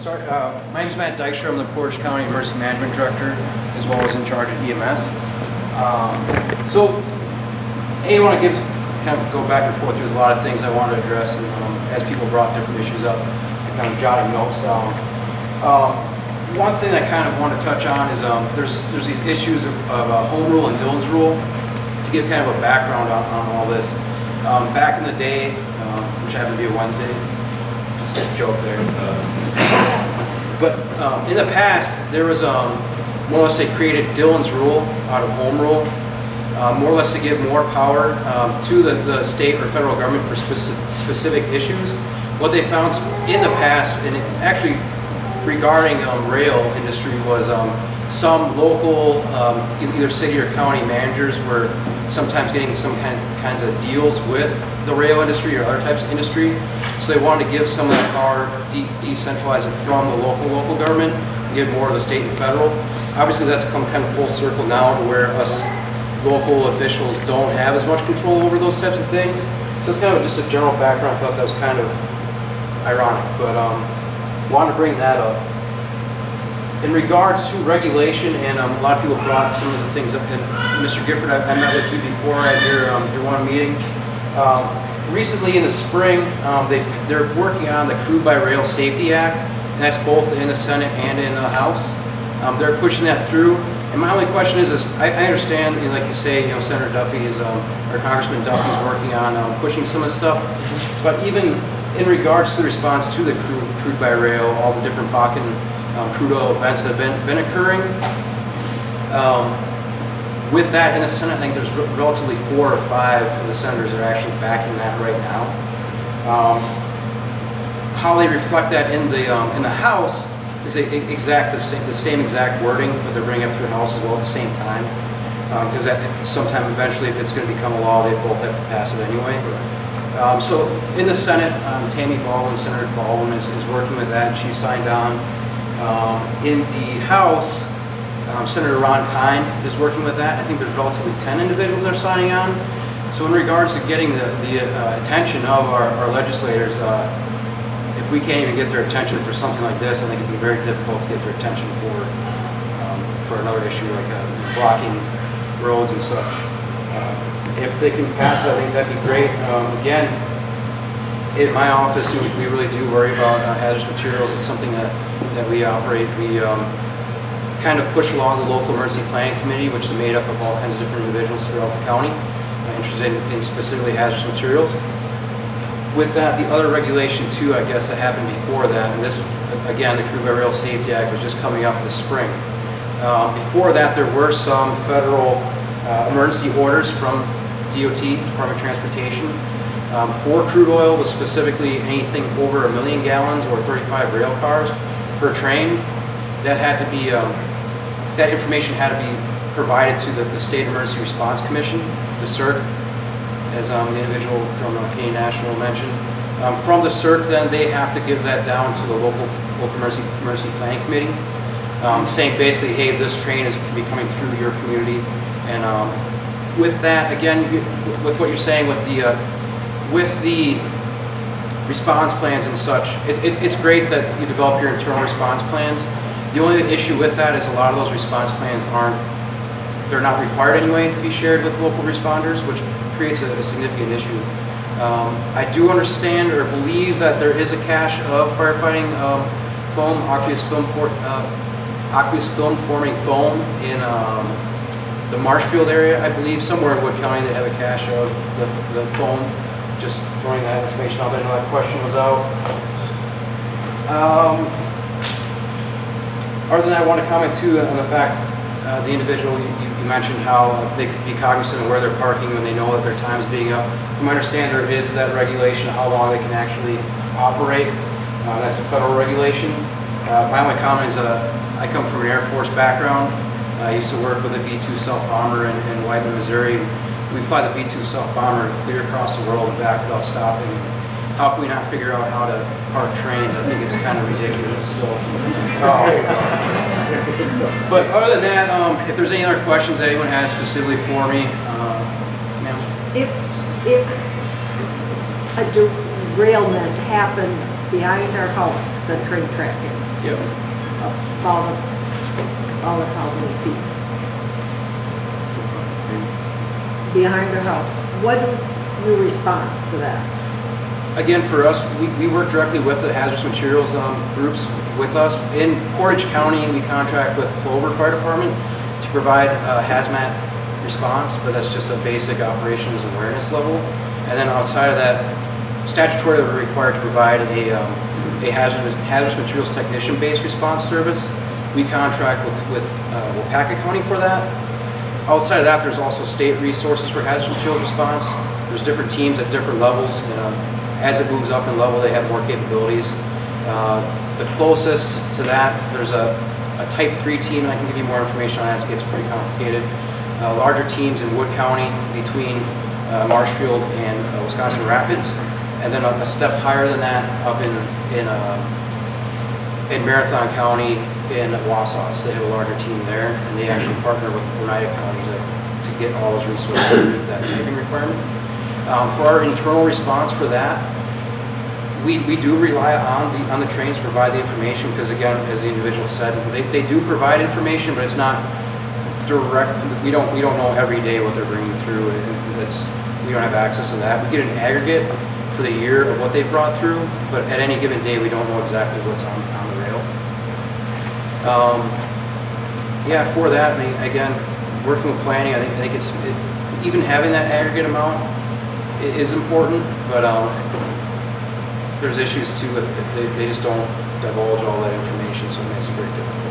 Sorry, my name's Matt Dykstra. I'm the Portage County Emergency Management Director, as well as in charge of EMS. I want to kind of go back and forth. There's a lot of things I want to address, and as people brought different issues up, I kind of jotted notes down. One thing I kind of want to touch on is there's these issues of home rule and Dillon's rule. To give kind of a background on all this, back in the day, which happened to be a Wednesday, just a joke there. But in the past, there was more or less they created Dillon's rule out of home rule, more or less to give more power to the state or federal government for specific issues. What they found in the past, and actually regarding rail industry, was some local either city or county managers were sometimes getting some kinds of deals with the rail industry or other types of industry. So they wanted to give some of the power, decentralize it from the local government, and give more to the state and federal. Obviously that's come kind of full circle now to where us local officials don't have as much control over those types of things. So it's kind of just a general background. I thought that was kind of ironic, but wanted to bring that up. In regards to regulation, and a lot of people brought some of the things up, and Mr. Gifford, I met with you before at your one meeting. Recently in the spring, they're working on the Crude-by-Rail Safety Act, and that's both in the Senate and in the House. They're pushing that through, and my only question is I understand, like you say, Senator Duffy is, or Congressman Duffy is working on pushing some of the stuff, but even in regards to the response to the crude-by-rail, all the different Bakken crude oil events that have been occurring, with that in the Senate, I think there's relatively 4 or 5 of the senators that are actually backing that right now. How they reflect that in the House is the same exact wording, but they're bringing it through the House as well at the same time. Because sometime eventually, if it's going to become a law, they both have to pass it anyway. So in the Senate, Senator Baldwin is working with that, and she signed on. In the House, Senator Ron Kine is working with that. I think there's relatively 10 individuals that are signing on. So in regards to getting the attention of our legislators, if we can't even get their attention for something like this, I think it'd be very difficult to get their attention for another issue like blocking roads and such. If they can pass it, I think that'd be great. Again, in my office, we really do worry about hazardous materials. It's something that we operate. We kind of push along the local emergency planning committee, which is made up of all kinds of different individuals throughout the county interested in specifically hazardous materials. With that, the other regulation too, I guess, that happened before that, and this, again, the Crude-by-Rail Safety Act was just coming up this spring. Before that, there were some federal emergency orders from DOT, Department of Transportation. For crude oil was specifically anything over 1 million gallons or 35 rail cars per train. That had to be, that information had to be provided to the State Emergency Response Commission, the CERC, as the individual from Canadian National mentioned. From the CERC, then they have to give that down to the local emergency planning committee, saying basically, hey, this train is going to be coming through your community. And with that, again, with what you're saying with the response plans and such, it's great that you develop your internal response plans. The only issue with that is a lot of those response plans they're not required anyway to be shared with local responders, which creates a significant issue. I do understand or believe that there is a cache of firefighting foam, aqueous film forming foam in the Marshfield area, I believe. Somewhere in Wood County they have a cache of the foam. Just throwing that information out there. I know that question was out. Other than that, I want to comment too on the fact the individual you mentioned how they could be cognizant of where they're parking when they know that their time is being up. From my understanding, there is that regulation of how long they can actually operate. That's a federal regulation. My only comment is I come from an Air Force background. I used to work with a B-2 South Bomber in Whiteman, Missouri. We fly the B-2 South Bomber clear across the world and back without stopping. How can we not figure out how to park trains? I think it's kind of ridiculous. So, but other than that, if there's any other questions that anyone has specifically for me, ma'am? If a derailment happened behind our house, the train track is. Yep. About how many feet? Behind our house. What is your response to that? Again, for us, we work directly with the hazardous materials groups with us. In Portage County, we contract with Clover Fire Department to provide a hazmat response, but that's just a basic operations awareness level. And then outside of that, statutorily we're required to provide a hazardous materials technician-based response service. We contract with Wapaka County for that. Outside of that, there's also state resources for hazardous materials response. There's different teams at different levels, and as it moves up in level, they have more capabilities. The closest to that, there's a Type 3 team, and I can give you more information on that. It gets pretty complicated. Larger teams in Wood County between Marshfield and Wisconsin Rapids, and then a step higher than that up in Marathon County in Wausau. So they have a larger team there, and they actually partner with Oneida County to get all those resources to meet that typing requirement. For our internal response for that, we do rely on the trains to provide the information, because again, as the individual said, they do provide information, but it's not direct. We don't know every day what they're bringing through. We don't have access to that. We get an aggregate for the year of what they've brought through, but at any given day, we don't know exactly what's on the rail. Yeah, for that, again, working with planning, I think even having that aggregate amount is important, but there's issues too with they just don't divulge all that information, so it makes it very difficult.